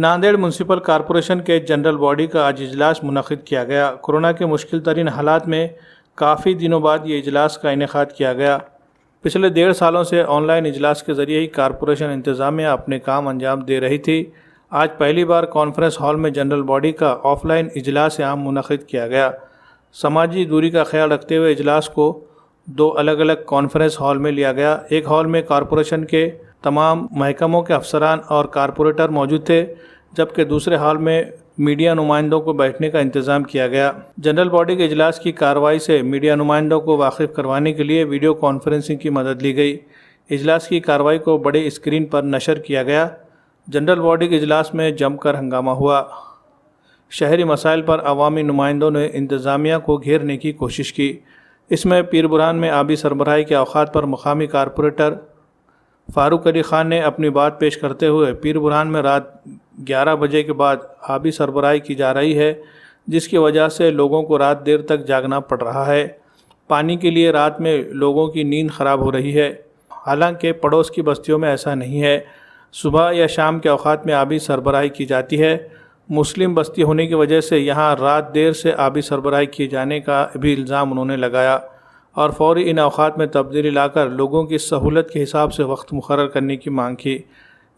Nanded municipal corporation के general body का आज इजलास मुनक़िद किया गया। कोरोना के मुश्किल तरीन हालात में काफ़ी दिनों बाद ये इजलास का इनेकाद किया गया। पिछले 1.5 सालों से ऑनलाइन इजलास के ज़रिए ही कॉरपोरेशन इंतज़ामिया अपने काम अंजाम दे रही थी। आज पहली बार कॉन्फ्रेंस हॉल में जनरल बॉडी का ऑफलाइन इजलास आम मुनक़िद किया गया। समाजी दूरी का ख्याल रखते हुए इजलास को 2 अलग अलग कॉन्फ्रेंस हॉल में लिया गया। एक हॉल में कॉरपोरेशन के तमाम महकमों के अफसरान और कॉरपोरेटर मौजूद थे, जबकि दूसरे हॉल में मीडिया नुमाइंदों को बैठने का इंतज़ाम किया गया। जनरल बॉडी के इजलास की कार्रवाई से मीडिया नुमाइंदों को वाकिफ़ करवाने के लिए वीडियो कॉन्फ्रेंसिंग की मदद ली गई। इजलास की कार्रवाई को बड़े स्क्रीन पर नशर किया गया। जनरल बॉडी के इजलास में जमकर हंगामा हुआ। शहरी मसाइल पर अवामी नुमाइंदों ने इंतज़ामिया को घेरने की कोशिश की। इसमें पीर बुरहान में आबी सरबराही के औकात पर मकामी कॉरपोरेटर फ़ारूक अली ख़ान ने अपनी बात पेश करते हुए पीर बुरहान में रात 11 बजे के बाद आबी सरबराही की जा रही है, जिसकी वजह से लोगों को रात देर तक जागना पड़ रहा है। पानी के लिए रात में लोगों की नींद ख़राब हो रही है। हालांकि पड़ोस की बस्तियों में ऐसा नहीं है। सुबह या शाम के औकात में आबी सरबराही की जाती है। मुस्लिम बस्ती होने की वजह से यहाँ रात देर से आबी सरबराही किए जाने का भी इल्ज़ाम उन्होंने लगाया और फौरी इन औकात में तब्दीली लाकर लोगों की सहूलत के हिसाब से वक्त मुकर्रर करने की मांग की।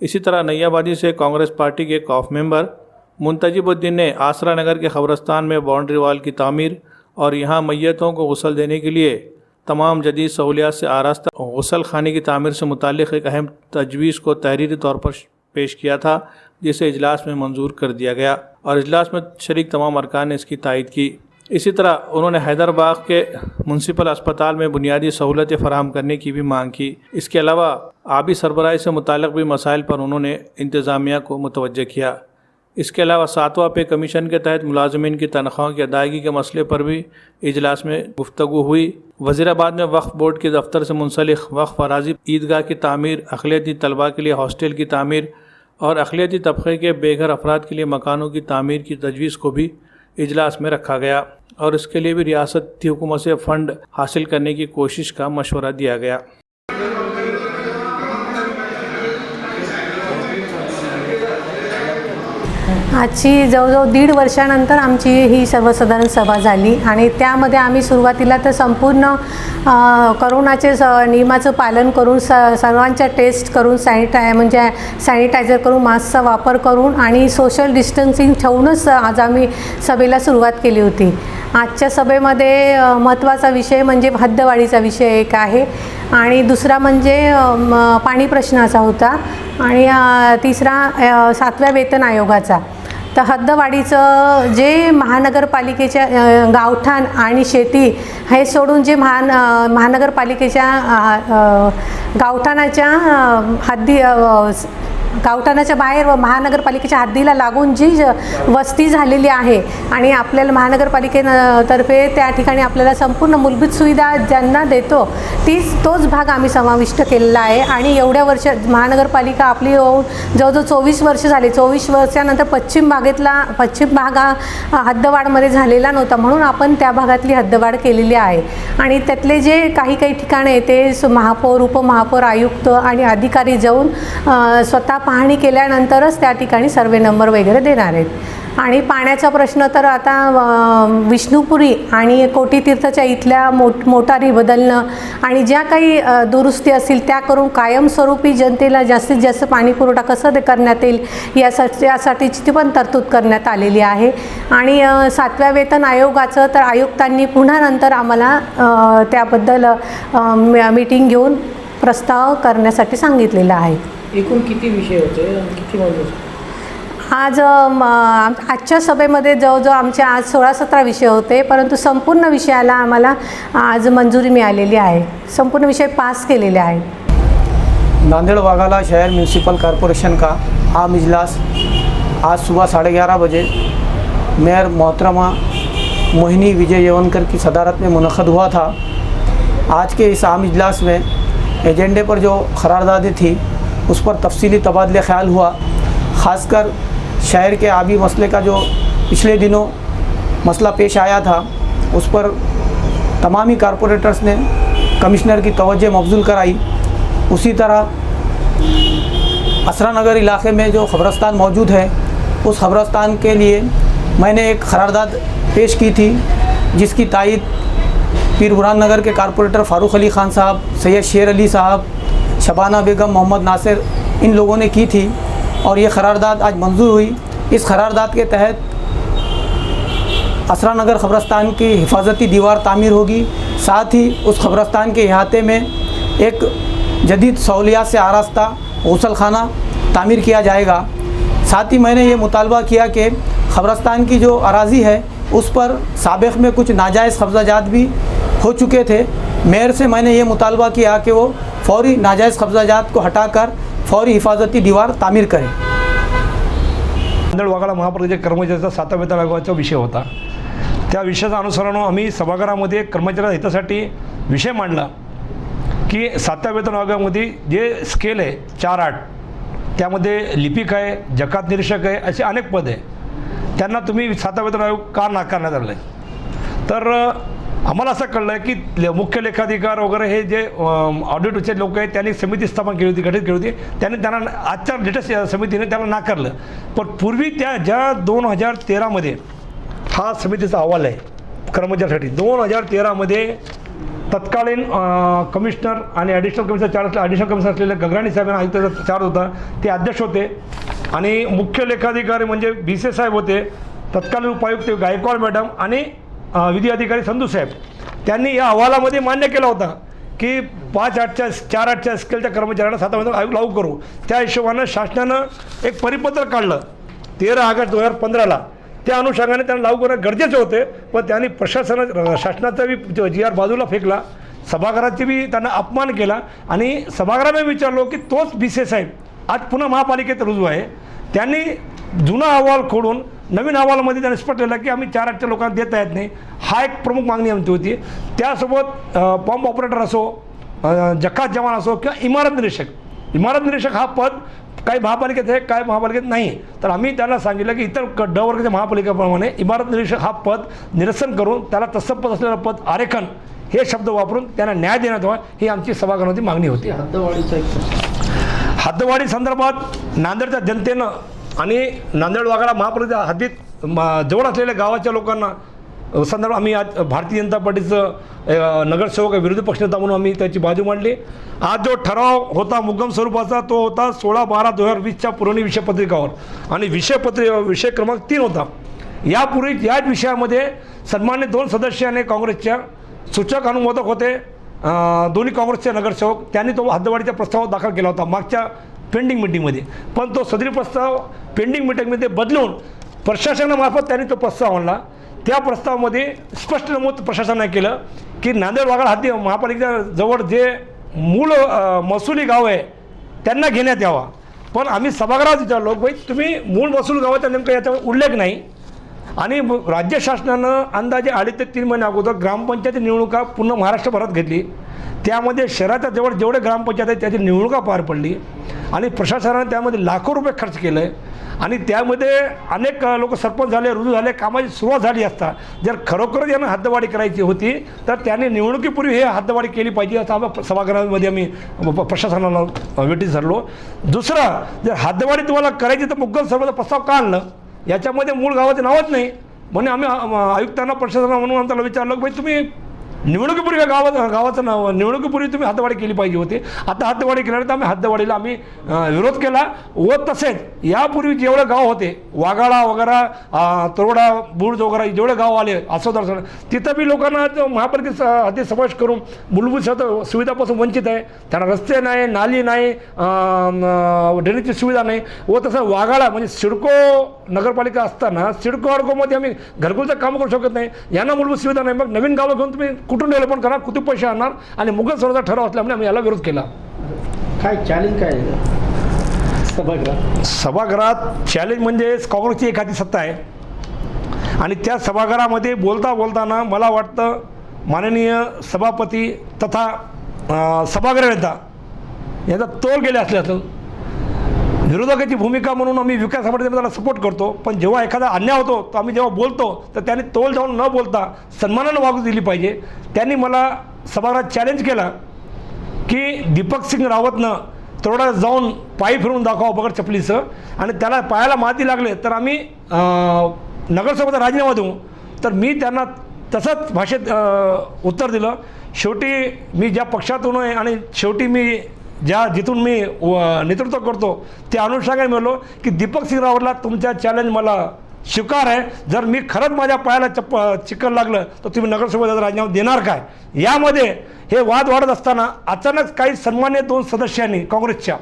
इसी तरह नैयाबादी से कांग्रेस पार्टी के कॉफ मेंबर मुंतजिबुद्दीन ने आसरा नगर के कब्रस्तान में बाउंड्री वाल की तामीर और यहाँ मैयतों को गुस्ल देने के लिए तमाम जदीद सहूलियात से आरास्ता गुस्ल खाने की तामीर से मुताल्लिक़ एक अहम तजवीज़ को तहरीरी तौर पर पेश किया था, जिसे इजलास में मंजूर कर दिया गया और इजलास में शरीक तमाम अरकान ने इसकी तायद की। इसी तरह उन्होंने हैदराबाद के म्यूनसिपल अस्पताल में बुनियादी सहूलतें फराहम करने की भी मांग की। इसके अलावा आबी सरबराही से मुताल्लिक़ भी मसाइल पर उन्होंने इंतज़ामिया को मुतवज्जह किया। इसके अलावा 7वां पे कमीशन के तहत मुलाजमीन की तनख्वाहों की अदायगी के मसले पर भी इजलास में गुफ्तगू हुई। वज़ीराबाद में वक्फ़ बोर्ड के दफ्तर से मुंसलिक वक्फ़ अराज़ी ईदगाह की तामीर, अक़लियती तलबा के लिए हॉस्टल की तामीर और अक़लियती तबक़े के बेघर अफराद के लिए मकानों की तामीर की तजवीज़ को भी इजलास में रखा गया और इसके लिए भी रियासती हुकूमत से फ़ंड हासिल करने की कोशिश का मशवरा दिया गया। आजची जवळजवळ 1.5 वर्षानंतर आमची ही सर्वसाधारण सभा झाली आणि त्यामध्ये आम्ही सुरुवातीला तर संपूर्ण कोरोनाचे नियमाचं पालन करून सर्वांच्या टेस्ट करून सॅनिटायझर करून मास्कचा वापर करून आणि सोशल डिस्टन्सिंग ठेवूनच आज आम्ही सभेला सुरुवात केली होती। आजच्या सभेमध्ये महत्त्वाचा विषय म्हणजे हद्दवाढीचा विषय एक आहे आणि दुसरा म्हणजे पाणी प्रश्नाचा होता आणि तिसरा 7व्या वेतन आयोगाचा। तर हद्दवाढीचं जे महानगरपालिकेच्या गावठाण आणि शेती हे सोडून जे महानगरपालिकेच्या गावठाणाच्या गावठाणाच्या बाहेर व महानगरपालिकेच्या हद्दीला लागून जी वस्ती झालेली आहे आणि आपल्याला महानगरपालिकेतर्फे त्या ठिकाणी आपल्याला संपूर्ण मूलभूत सुविधा ज्यांना देतो तोच भाग आम्ही समाविष्ट केलेला आहे। आणि एवढ्या वर्ष महानगरपालिका आपली जवळजवळ 24 वर्ष झाली। 24 वर्षानंतर पश्चिम भाग हद्दवाढमध्ये झालेला नव्हता, म्हणून आपण त्या भागातली हद्दवाढ केलेली आहे। आणि त्यातले जे काही ठिकाणे ते महापौर, उपमहापौर, आयुक्त आणि अधिकारी जाऊन स्वतः पाहणी केल्यानंतरच त्या ठिकाणी सर्वे नंबर वगैरे देणार आहेत। आणि पाण्याचा प्रश्न तर आता विष्णुपुरी आणि कोटीतीर्थच्या इथल्या मोटारी बदलणं आणि ज्या काही दुरुस्ती असतील त्या करून कायमस्वरूपी जनतेला जास्तीत जास्त पाणी पुरवठा कसं करण्यात येईल यासाठीची पण तरतूद करण्यात आलेली आहे। आणि 7व्या वेतन आयोगाचं तर आयुक्तांनी पुन्हा नंतर आम्हाला त्याबद्दल मीटिंग घेऊन प्रस्ताव करण्यासाठी सांगितलेला आहे। एकूण किती विषय होते, किती मंजूर? आजच्या सभेमध्ये जवळजवळ आमचे आज 16-17 विषय होते, परंतु संपूर्ण विषयाला आम्हाला आज मंजुरी मिळालेली आहे। संपूर्ण विषय पास केलेले आहेत। नांदेड़ वाघाला शहर म्यूनसिपल कॉरपोरेशन का आम इजलास आज सुबह 11:30 बजे मेयर मोहतरमा मोहिनी विजय यवनकर की सदारत में मुनक़द हुआ था। आज के इस आम इजलास में एजेंडे पर जो क़रारदादें थी उस पर तफसीली तबादले ख्याल हुआ। ख़ासकर शहर के आबी मसले का जो पिछले दिनों मसला पेश आया था उस पर तमामी कारपोरेटर्स ने कमिश्नर की तवज्जो मबज़ूल कराई। उसी तरह असरा नगर इलाके में जो क़ब्रस्तान मौजूद है उस कब्रस्तान के लिए मैंने एक करारदाद पेश की थी, जिसकी तायद पीर बुरहान नगर के कारपोरेटर फ़ारूक अली ख़ान साहब, सैयद शेर अली साहब, शबाना बेगम, मोहम्मद नासिर, इन लोगों ने की थी और ये करारदाद आज मंजूर हुई। इस करारदाद के तहत असरा नगर कब्रस्तान की हिफाजती दीवार तामीर होगी, साथ ही उस कब्रस्तान के अहाते में एक जदीद सहूलियात से आरास्ता गुसल खाना तामीर किया जाएगा। साथ ही मैंने ये मुतालबा किया कि कब्रस्तान की जो अराज़ी है उस पर साबिक़ में कुछ नाजायज़ कब्ज़ाजात भी हो चुके थे। मेयर से मैंने ये मुतालबा किया कि वो फ़ौरी नाजायज़ कब्ज़ाजात को हटाकर फ़ौरी हिफाजती दीवार तामीर करें। नांदेड वाघाळा महापालिकेच्या कर्मचाऱ्याचा 7व्या वेतन आयोगाचा विषय होता। त्या विषयाच्या अनुसरानं आम्ही सभागृहामध्ये कर्मचाऱ्यांच्या हितासाठी विषय मांडला की 7व्या वेतन आयोगामध्ये जे स्केल आहे 4-8, त्यामध्ये लिपिक आहे, जकात निरीक्षक आहे, असे अनेक पद आहे, त्यांना तुम्ही 7व्या वेतन आयोग का नाकारण्यात आलं आहे? तर आम्हाला असं कळलं आहे की मुख्य लेखाधिकार वगैरे हे जे ऑडिटचे लोक आहेत त्यांनी समिती स्थापन केली होती, गठीत केली होती, त्यांनी त्यांना आजच्या लेटेस्ट समितीने त्याला नाकारलं। पण पूर्वी त्या ज्या 2013मध्ये हा समितीचा अहवाल आहे कर्मचाऱ्यांसाठी, 2013मध्ये तत्कालीन कमिशनर आणि ॲडिशनल कमिशनर ॲडिशनल कमिशनर असलेले गगराणी साहेबांना आयुक्ताचा चार्ज होता, ते अध्यक्ष होते आणि मुख्य लेखाधिकारी म्हणजे BC साहेब होते, तत्कालीन उपायुक्त गायकवाड मॅडम आणि विधी अधिकारी संधू साहेब, त्यांनी या अहवालामध्ये मान्य केला होता की 5-8च्या 4-8च्या स्केलच्या कर्मचाऱ्यांना 7व्या वेतन आयोग लागू करू। त्या हिशोबानं शासनानं एक परिपत्रक काढलं 13 ऑगस्ट 2015ला, त्या अनुषंगाने त्यांना लागू करणं गरजेचे होते, पण त्यांनी शासनाचा बी GR बाजूला फेकला, सभागृहाची बी त्यांना अपमान केला आणि सभागृहाने विचारलो की तोच BC साहेब आज पुन्हा महापालिकेत रुजू आहे, त्यांनी जुना अहवाल खोडून नवीन अहवालामध्ये त्यांनी स्पष्ट केलं की आम्ही 4-8च्या लोकांना देता येत नाही। हा एक प्रमुख मागणी आमची होती। त्यासोबत पंप ऑपरेटर असो, जकात जवान असो किंवा इमारत निरीक्षक हा पद काही महापालिकेत आहे, काही महापालिकेत नाही। तर आम्ही त्यांना सांगितलं की इतर ड वर्गाच्या महापालिकेप्रमाणे इमारत निरीक्षक हा पद निरसन करून त्याला तसं पद असलेलं पद आरेखन हे शब्द वापरून त्यांना न्याय देण्यात यावा, ही आमची सभागृहाची मागणी होती। हद्दवाढी संदर्भात नांदेडच्या जनतेनं आणि नांदेड वाघाळा महापालिकेच्या हद्दीत जवळ असलेल्या गावाच्या लोकांना संदर्भात आम्ही आज भारतीय जनता पार्टीचं नगरसेवक विरोधी पक्षनेता म्हणून आम्ही त्याची बाजू मांडली। आज जो ठराव होता मुद्गम स्वरूपाचा तो होता 16/12/2020च्या पुरवणी विषयपत्रिकावर आणि विषय क्रमांक 3 होता। यापूर्वी याच विषयामध्ये सन्मान्य 2 सदस्य आणि काँग्रेसच्या सूचक अनुमोदक होते, दोन्ही काँग्रेसचे नगरसेवक, त्यांनी तो हद्दवाढीचा प्रस्ताव दाखल केला होता मागच्या पेंडिंग मीटिंगमध्ये, पण तो सदरी प्रस्ताव पेंडिंग मीटिंगमध्ये बदलून प्रशासनामार्फत त्यांनी तो प्रस्ताव आणला। त्या प्रस्तावामध्ये स्पष्ट नमूद प्रशासनाने केलं की नांदेड वाघाळा हद्दी महापालिकेच्या जवळ जे मूळ महसुली गाव आहे त्यांना घेण्यात यावा। पण आम्ही सभागृहात विचारलो भाई तुम्ही मूळ महसूल गावाचा नेमका याच्यावर उल्लेख नाही आणि राज्य शासनानं अंदाजे 2.5 ते 3 महिने अगोदर ग्रामपंचायत निवडणुका पूर्ण महाराष्ट्रभरात घेतली, त्यामध्ये शहराच्या जवळ जेवढे ग्रामपंचायत आहेत त्याची निवडणुका पार पडली आणि प्रशासनाने त्यामध्ये लाखो रुपये खर्च केले आहे आणि त्यामध्ये अनेक लोक सरपंच झाले, रुजू झाले, कामाची सुरुवात झाली असता जर खरोखरच यांना हद्दवाढी करायची होती तर त्यांनी निवडणुकीपूर्वी हे हद्दवाढी केली पाहिजे असं आम्ही सभागृहामध्ये आम्ही प्रशासनाला वेटीस धरलो। दुसरा, जर हद्दवाढी तुम्हाला करायची तर मुद्गम सर्वांचा प्रस्ताव का आणलं, याच्यामध्ये मूळ गावाचं नावच नाही, म्हणून आम्ही आयुक्तांना प्रशासना म्हणून आम्हाला विचारलं की भाई तुम्ही निवडणुकीपूर्वी गावाचं नाव निवडणुकीपूर्वी तुम्ही हद्दवाढी केली पाहिजे होती, आता हद्दवाढी केल्यानंतर आम्ही हद्दवाढीला आम्ही विरोध केला। व तसेच यापूर्वी जेवढे गाव होते वाघाळा वगैरे तरोडा बुर्ज वगैरे जेवढे गाव आले आसोदर तिथं बी लोकांना महापालिकेचा हद्दीत समावेश करून मूलभूत सुविधापासून वंचित आहे, त्यांना रस्ते नाही, नाली नाही, ड्रेनेजची सुविधा नाही। व तसं वाघाळा म्हणजे सिडको नगरपालिका असताना सिडको अडकोमध्ये आम्ही घरकुलचं काम करू शकत नाही, यांना मूलभूत सुविधा नाही, मग नवीन गावं घेऊन तुम्ही कुठून डेव्हलपमेंट करा, कुठे पैसे आणणार आणि मुघल स्वराचा ठराव असल्यामुळे आम्ही याला विरोध केला। काय चॅलेंज काय सभागृहात चॅलेंज म्हणजे काँग्रेसची एखादी सत्ता आहे आणि त्या सभागृहामध्ये बोलताना मला वाटतं माननीय सभापती तथा सभागृह नेता याचा तोल गेले असले असेल। विरोधकाची भूमिका म्हणून आम्ही विकासासाठी त्याला सपोर्ट करतो, पण जेव्हा एखादा अन्याय होतो तर आम्ही जेव्हा बोलतो तर त्यांनी तोल जाऊन न बोलता सन्मानानं वागू दिली पाहिजे। त्यांनी मला सभागृहात चॅलेंज केला की दीपक सिंग रावतनं तेवढा जाऊन पायी फिरून दाखवा बगड चपलीचं आणि त्याला पायाला माती लागले तर आम्ही नगरसेवकाचा राजीनामा देऊ. तर मी त्यांना तसंच भाषेत उत्तर दिलं. शेवटी मी ज्या पक्षातून आहे आणि शेवटी मी जिथून मी नेतृत्व करतो त्या अनुषंगाने मिळालो की दीपक सिंग रावतला तुमच्या चॅलेंज मला स्वीकार आहे. जर मी खरंच माझ्या पायाला चिखल लागलं तर तुम्ही नगरसेवकाचा राजीनामा देणार काय. यामध्ये हे वाद वाढत असताना अचानक काही सन्मान्य 2 सदस्यांनी काँग्रेसच्या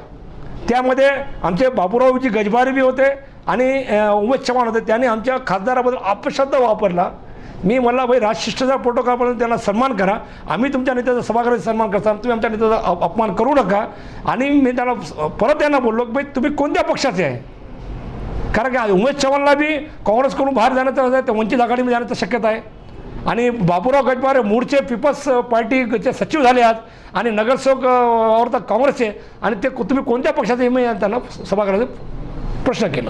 त्यामध्ये आमचे बाबूरावजी गजबारी बी होते आणि उमेश चव्हाण होते. त्यांनी आमच्या खासदाराबद्दल अपशब्द वापरला. मी म्हणला भाई राजशिष्टाचार प्रोटोकॉलपर्यंत त्यांना सन्मान करा. आम्ही तुमच्या नेत्याचा सभागृहाचा सन्मान करता, तुम्ही आमच्या नेत्याचा अपमान करू नका. आणि मी त्यांना परत त्यांना बोललो की भाई तुम्ही कोणत्या पक्षाचे आहे. कारण की उमेश चव्हाणला बी काँग्रेसकडून बाहेर जाण्याचं त्या वंचित आघाडीमध्ये जाण्याची शक्यता आहे. आणि बाबूराव गजबारे मूळचे पीपल्स पार्टीचे सचिव झाले आहेत आणि नगरसेवक तर काँग्रेसचे आणि ते तुम्ही कोणत्या पक्षाचे मी त्यांना सभागृहाचा प्रश्न केला.